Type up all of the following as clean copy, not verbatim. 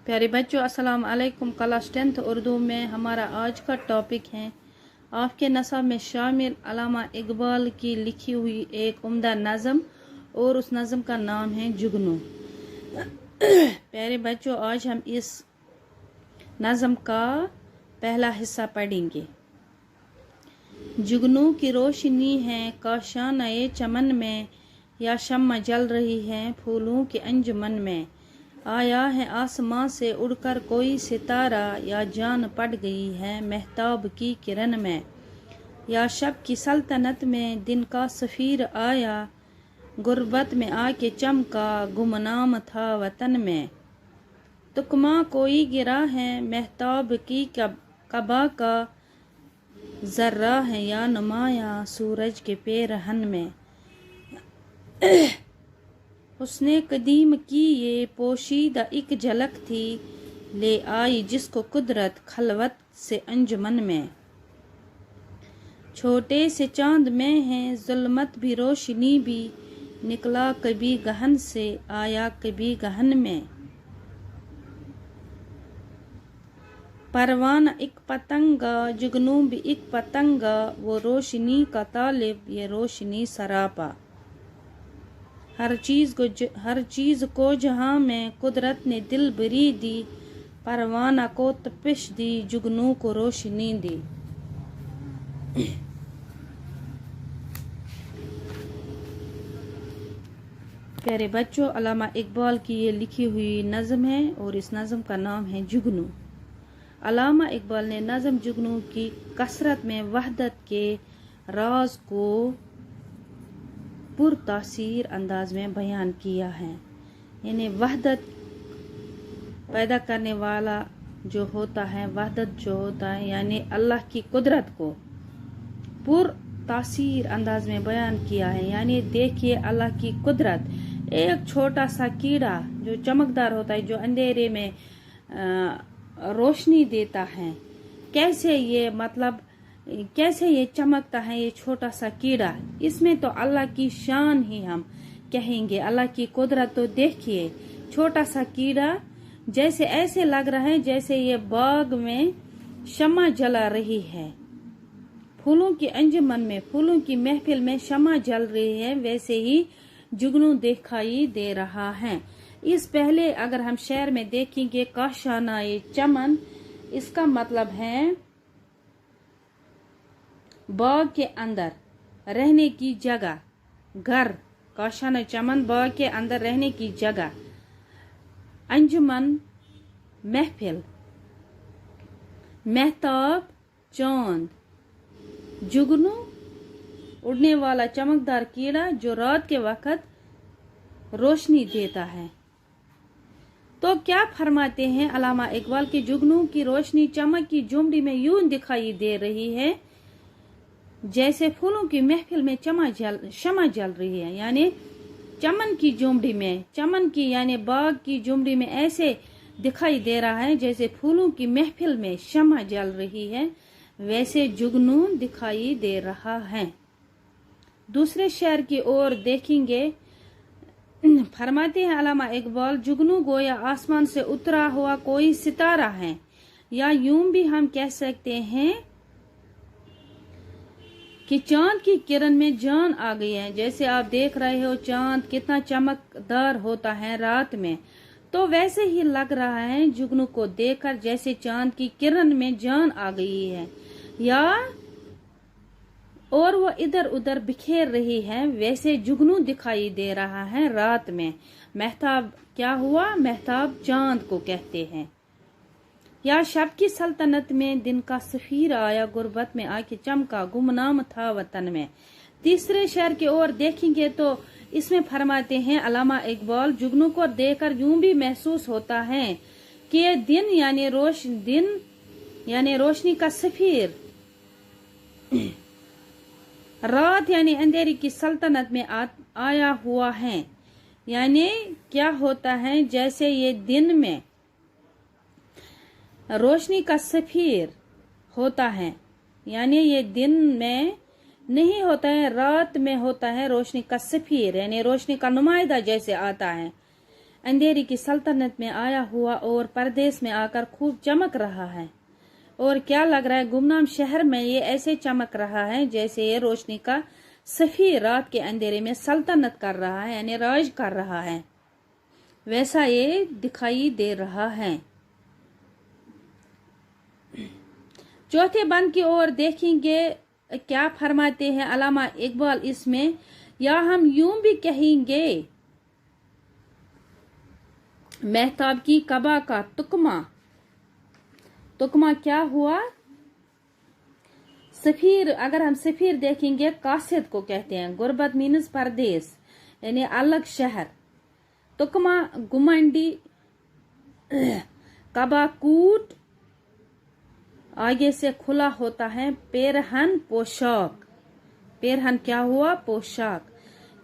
प्यारे बच्चों, अस्सलाम वालेकुम। क्लास 10th उर्दू में हमारा आज का टॉपिक है आपके नसाब में शामिल अल्लामा इकबाल की लिखी हुई एक उम्दा नज़म, और उस नज़म का नाम है जुगनू। प्यारे बच्चों, आज हम इस नज़म का पहला हिस्सा पढ़ेंगे। जुगनू की रोशनी है काशानाए चमन में, या शम्मा जल रही है फूलों के अंजुमन में। आया है आसमां से उड़कर कोई सितारा, या जान पड़ गई है महताब की किरण में। या शब की सल्तनत में दिन का सफ़ीर आया, गुर्बत में आके चमका गुमनाम था वतन में। तुकमा कोई गिरा है महताब की कबा का, जर्रा है या नुमाया सूरज के पेरहन में। उसने कदीम की ये पोशीदा एक झलक थी, ले आई जिसको कुदरत खलवत से अंजुमन में। छोटे से चांद में है जुल्मत भी रोशनी भी, निकला कभी गहन से आया कभी गहन में। परवाना एक पतंगा जुगनू भी एक पतंगा, वो रोशनी का तालिब ये रोशनी सरापा। हर चीज को जहां में कुदरत ने दिल बरी दी, परवाना को तपिश दी जुगनू को रोशनी दी। प्यारे बच्चों, अल्लामा इकबाल की ये लिखी हुई नज़म है और इस नज़म का नाम है जुगनू। अल्लामा इकबाल ने नज़म जुगनू की कसरत में वहदत के राज को पुरतासीर अंदाज में बयान किया है। यानी वहदत पैदा करने वाला जो होता है, वहदत जो होता है यानी अल्लाह की कुदरत को पुरतासीर अंदाज में बयान किया है। यानी देखिए अल्लाह की कुदरत, एक छोटा सा कीड़ा जो चमकदार होता है, जो अंधेरे में रोशनी देता है, कैसे ये चमकता है ये छोटा सा कीड़ा। इसमें तो अल्लाह की शान ही हम कहेंगे, अल्लाह की कुदरत। तो देखिए छोटा सा कीड़ा जैसे ऐसे लग रहा है जैसे ये बाग में शम्मा जला रही है, फूलों की अंजुमन में, फूलों की महफिल में शम्मा जल रही है, वैसे ही जुगनू दिखाई दे रहा है। इस पहले अगर हम शेर में देखेंगे काशाना ये चमन, इसका मतलब है बाग के अंदर रहने की जगह, घर। काशाना चमन बाग के अंदर रहने की जगह। अंजुमन महफिल, महताब चांद, जुगनू उड़ने वाला चमकदार कीड़ा जो रात के वक्त रोशनी देता है। तो क्या फरमाते हैं अल्लामा इकबाल के जुगनू की रोशनी चमक की झुमड़ी में यूं दिखाई दे रही है जैसे फूलों की महफिल में शमा जल रही है। यानी चमन की झुमड़ी में, चमन की यानी बाग की झुमड़ी में ऐसे दिखाई दे रहा है जैसे फूलों की महफिल में शमा जल रही है, वैसे जुगनू दिखाई दे रहा है। दूसरे शेर की ओर देखेंगे, फरमाते हैं अल्लामा इकबाल, जुगनू गोया आसमान से उतरा हुआ कोई सितारा है, या यूं भी हम कह सकते हैं कि चांद की किरण में जान आ गई है। जैसे आप देख रहे हो चांद कितना चमकदार होता है रात में, तो वैसे ही लग रहा है जुगनू को देखकर जैसे चांद की किरण में जान आ गई है, या और वो इधर उधर बिखेर रही है, वैसे जुगनू दिखाई दे रहा है रात में। महताब क्या हुआ? महताब चांद को कहते हैं। या शब की सल्तनत में दिन का सफीर आया, गुर्बत में आके चमका गुमनाम था वतन में। तीसरे शेर की ओर देखेंगे तो इसमें फरमाते हैं अल्लामा इकबाल, जुगनू को देखकर यूं भी महसूस होता है कि दिन यानी रोशनी का सफीर, रात यानी अंधेरी की सल्तनत में आया हुआ है। यानी क्या होता है, जैसे ये दिन में रोशनी का सफीर होता है, यानी ये दिन में नहीं होता है, रात में होता है रोशनी का सफीर, यानी रोशनी का नुमाइंदा जैसे आता है, अंधेरी की सल्तनत में आया हुआ और परदेश में आकर खूब चमक रहा है। और क्या लग रहा है, गुमनाम शहर में ये ऐसे चमक रहा है जैसे ये रोशनी का सफेद रात के अंधेरे में सल्तनत कर रहा है, यानी राज कर रहा है, वैसा ये दिखाई दे रहा है। चौथे बंद की ओर देखेंगे क्या फरमाते हैं अल्लामा इकबाल इसमें, या हम यूं भी कहेंगे मेहताब की कबा का तुकमा। तुकमा क्या हुआ? सफीर, अगर हम सफीर देखेंगे कासिद को कहते हैं। गुरबत मीनस परदेश, यानी अलग शहर। तुकमा गुमंडी, कबा कूट आगे से खुला होता है। पेरहन पोशाक, पेरहन क्या हुआ? पोशाक।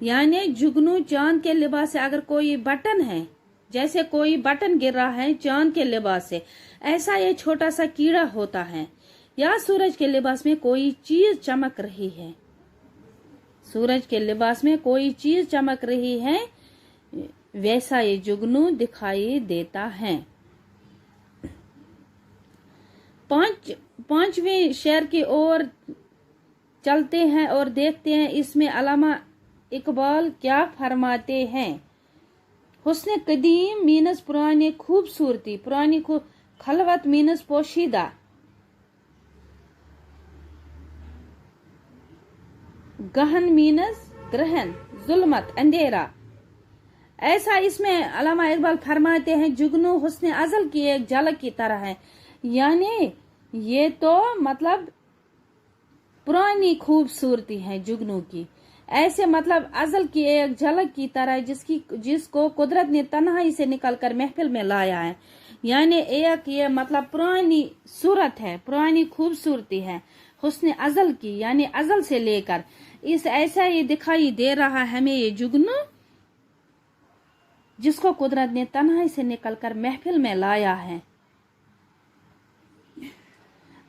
यानी जुगनू चांद के लिबास से, अगर कोई बटन है, जैसे कोई बटन गिर रहा है चांद के लिबास से, ऐसा ये छोटा सा कीड़ा होता है। या सूरज के लिबास में कोई चीज चमक रही है, सूरज के लिबास में कोई चीज चमक रही है, वैसा ये जुगनू दिखाई देता है। पांचवें शेर की ओर चलते हैं और देखते हैं इसमें अल्लामा इकबाल क्या फरमाते हैं। हुस्न कदीम मीनस पुरानी खूबसूरती, पुरानी खलवत मीनस पोशीदा, गहन मीनस ग्रहण, जुल्मत अंधेरा। ऐसा इसमें अल्लामा इकबाल फरमाते हैं जुगनू हुस्न अजल की एक झलक की तरह है। यानी ये तो मतलब पुरानी खूबसूरती है जुगनू की, ऐसे मतलब अजल की एक झलक की तरह जिसको कुदरत ने तन्हाई से निकलकर महफिल में लाया है। यानी एक ये मतलब पुरानी सूरत है, पुरानी खूबसूरती है हुस्न अजल की, यानी अजल से लेकर इस ऐसा ये दिखाई दे रहा है हमें ये जुगनू, जिसको कुदरत ने तन्हाई से निकलकर महफिल में लाया है।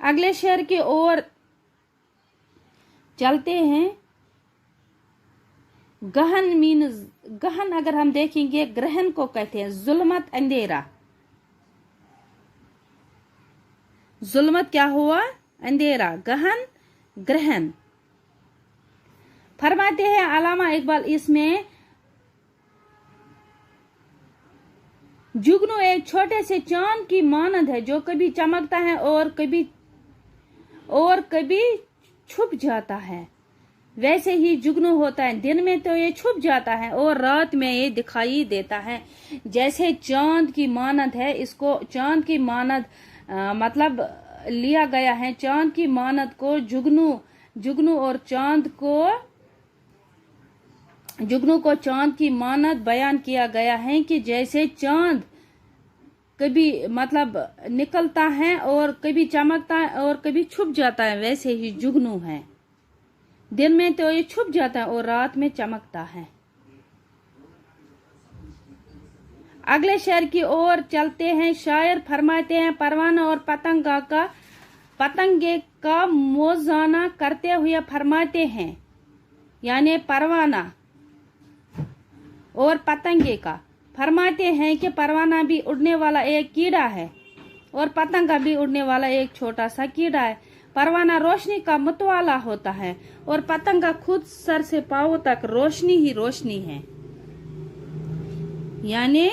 अगले शेर की ओर चलते हैं। गहन मीन्स, गहन अगर हम देखेंगे ग्रहण को कहते हैं, जुल्मत अंधेरा। जुल्मत क्या हुआ? अंधेरा, गहन ग्रहण। फरमाते हैं अल्लामा इकबाल इसमें जुगनू एक छोटे से चांद की मानद है जो कभी चमकता है और कभी छुप जाता है। वैसे ही जुगनू होता है, दिन में तो ये छुप जाता है और रात में ये दिखाई देता है। जैसे चांद की मानद है, इसको चांद की मानद मतलब लिया गया है। चांद की मानद को जुगनू और जुगनू को चांद की मानद बयान किया गया है कि जैसे चांद कभी मतलब निकलता है और कभी चमकता है और कभी छुप जाता है, वैसे ही जुगनू है। दिन में तो ये छुप जाता है और रात में चमकता है। अगले शेर की ओर चलते हैं। शायर फरमाते हैं परवाना और पतंगे का मोजाना करते हुए फरमाते हैं, यानी परवाना और पतंगे का फरमाते हैं कि परवाना भी उड़ने वाला एक कीड़ा है और पतंगा भी उड़ने वाला एक छोटा सा कीड़ा है। परवाना रोशनी का मतवाला होता है और पतंगा खुद सर से पांव तक रोशनी ही रोशनी है। यानी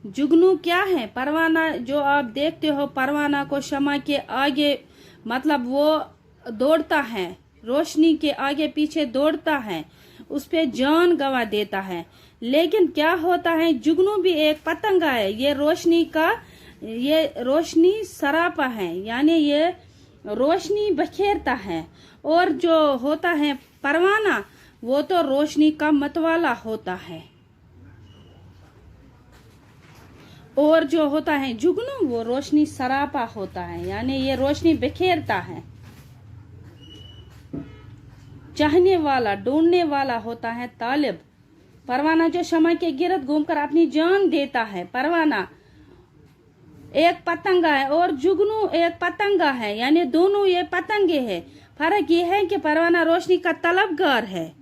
जुगनू क्या है? परवाना जो आप देखते हो, परवाना को शमा के आगे मतलब वो दौड़ता है, रोशनी के आगे पीछे दौड़ता है, उस पे जान गंवा देता है। लेकिन क्या होता है, जुगनू भी एक पतंगा है। ये रोशनी सरापा है, यानी ये रोशनी बखेरता है। और जो होता है परवाना, वो तो रोशनी का मतवाला होता है। और जो होता है जुगनू, वो रोशनी सरापा होता है, यानी ये रोशनी बिखेरता है। चाहने वाला, ढूंढने वाला होता है तालिब। परवाना जो शमा के गिरद घूमकर अपनी जान देता है। परवाना एक पतंगा है और जुगनू एक पतंगा है, यानी दोनों ये पतंगे हैं। फर्क ये है कि परवाना रोशनी का तलबगार है,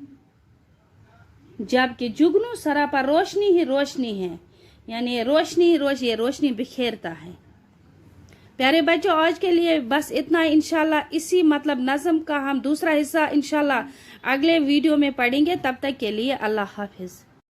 जबकि जुगनू सरापा रोशनी ही रोशनी है। یعنی روشنی بکھیرتا ہے. پیارے بچوں آج کے لیے بس اتنا ہی. انشاءاللہ اسی نظم کا ہم دوسرا حصہ انشاءاللہ اگلے ویڈیو میں پڑھیں گے. تب تک کے لیے اللہ حافظ.